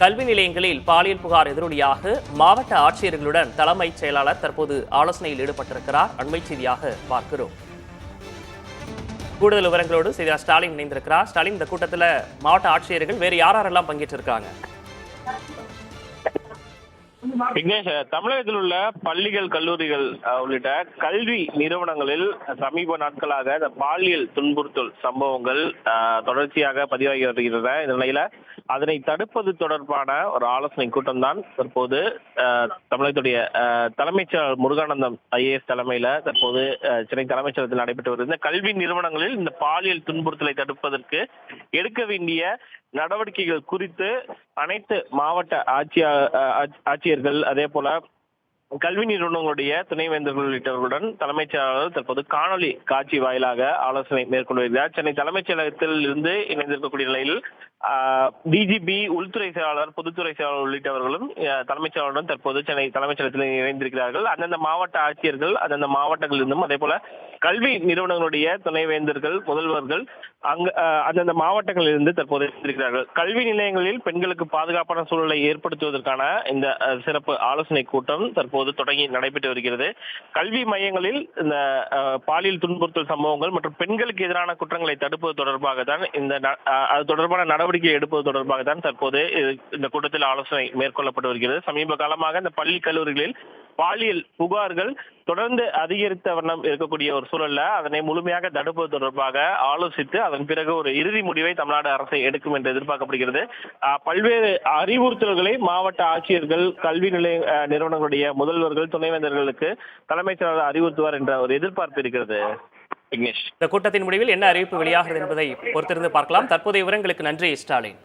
கல்வி நிலையங்களில் பாலியல் புகார் எதிரொலியாக மாவட்ட ஆட்சியர்களுடன் தலைமைச் செயலாளர் தற்போது ஆலோசனையில் ஈடுபட்டிருக்கிறார். அண்மை செய்தியாக பார்க்கிறோம். கூடுதல் விவரங்களோடு செய்தியாளர் ஸ்டாலின் இணைந்திருக்கிறார். ஸ்டாலின், இந்த கூட்டத்தில் மாவட்ட ஆட்சியர்கள் வேறு யாரெல்லாம் பங்கேற்றிருக்காங்க? விக்னேஷ், தமிழகத்தில் உள்ள பள்ளிகள், கல்லூரிகள் உள்ளிட்ட கல்வி நிறுவனங்களில் சமீப நாட்களாக இந்த பாலியல் துன்புறுத்தல் சம்பவங்கள் தொடர்ச்சியாக பதிவாகி வருகின்றன. இந்த நிலையில அதனை தடுப்பது தொடர்பான ஒரு ஆலோசனை கூட்டம் தான் தற்போது தமிழகத்துடைய தலைமைச் செயலர் முருகானந்தம் IAS தலைமையில தற்போது சென்னை தலைமைச் செயலகத்தில் நடைபெற்று வருகிறது. இந்த கல்வி நிறுவனங்களில் இந்த பாலியல் துன்புறுத்தலை தடுப்பதற்கு எடுக்க வேண்டிய நடவடிக்கைகள் குறித்து அனைத்து மாவட்ட ஆட்சியர்கள் அதே போல கல்வி நிறுவனங்களுடைய துணைவேந்தர்கள் உள்ளிட்டவர்களுடன் தலைமைச் செயலாளர் தற்போது காணொலி காட்சி வாயிலாக ஆலோசனை மேற்கொண்டு வருகிறார். சென்னை தலைமைச் செயலகத்தில் இருந்து இணைந்திருக்கக்கூடிய நிலையில் DGP, உள்துறை செயலாளர், பொதுத்துறை செயலாளர் உள்ளிட்டவர்களும் தலைமைச் செயலாளருடன் தற்போது சென்னை தலைமைச் செயலகத்தில் இணைந்திருக்கிறார்கள். அந்தந்த மாவட்ட ஆட்சியர்கள் அந்தந்த மாவட்டங்களிலிருந்தும் அதே போல கல்வி நிறுவனங்களுடைய துணைவேந்தர்கள், முதல்வர்கள் அந்தந்த மாவட்டங்களிலிருந்து தற்போது இருக்கிறார்கள். கல்வி நிலையங்களில் பெண்களுக்கு பாதுகாப்பான சூழலை ஏற்படுத்துவதற்கான இந்த சிறப்பு ஆலோசனை கூட்டம் தற்போது தொடங்கி நடைபெற்று வருகிறது. கல்வி மையங்களில் இந்த பாலியல் துன்புறுத்தல் சம்பவங்கள் மற்றும் பெண்களுக்கு எதிரான குற்றங்களை தடுப்பது தொடர்பாக தான் அது தொடர்பான நடவடிக்கை எடுப்பது தொடர்பாக தான் தற்போது இந்த கூட்டத்தில் ஆலோசனை மேற்கொள்ளப்பட்டு வருகிறது. சமீப காலமாக இந்த பள்ளி கல்லூரிகளில் பாலியல் புகார்கள் தொடர்ந்து அதிகரித்த வண்ணம் இருக்கக்கூடிய ஒரு சூழல்ல அதனை முழுமையாக தடுப்பது தொடர்பாக ஆலோசித்து அதன் பிறகு ஒரு இறுதி முடிவை தமிழ்நாடு அரசு எடுக்கும் என்று எதிர்பார்க்கப்படுகிறது. பல்வேறு அறிவுறுத்தல்களை மாவட்ட ஆட்சியர்கள், கல்வி நிலைய நிறுவனங்களுடைய முதல்வர்கள், துணைவேந்தர்களுக்கு தலைமைச் செயலாளர் அறிவுறுத்துவார் என்ற ஒரு எதிர்பார்ப்பு இருக்கிறது. இந்த கூட்டத்தின் முடிவில் என்ன அறிவிப்பு வெளியாகிறது என்பதை பொறுத்திருந்து பார்க்கலாம். தற்போதைய விவரங்களுக்கு நன்றி ஸ்டாலின்.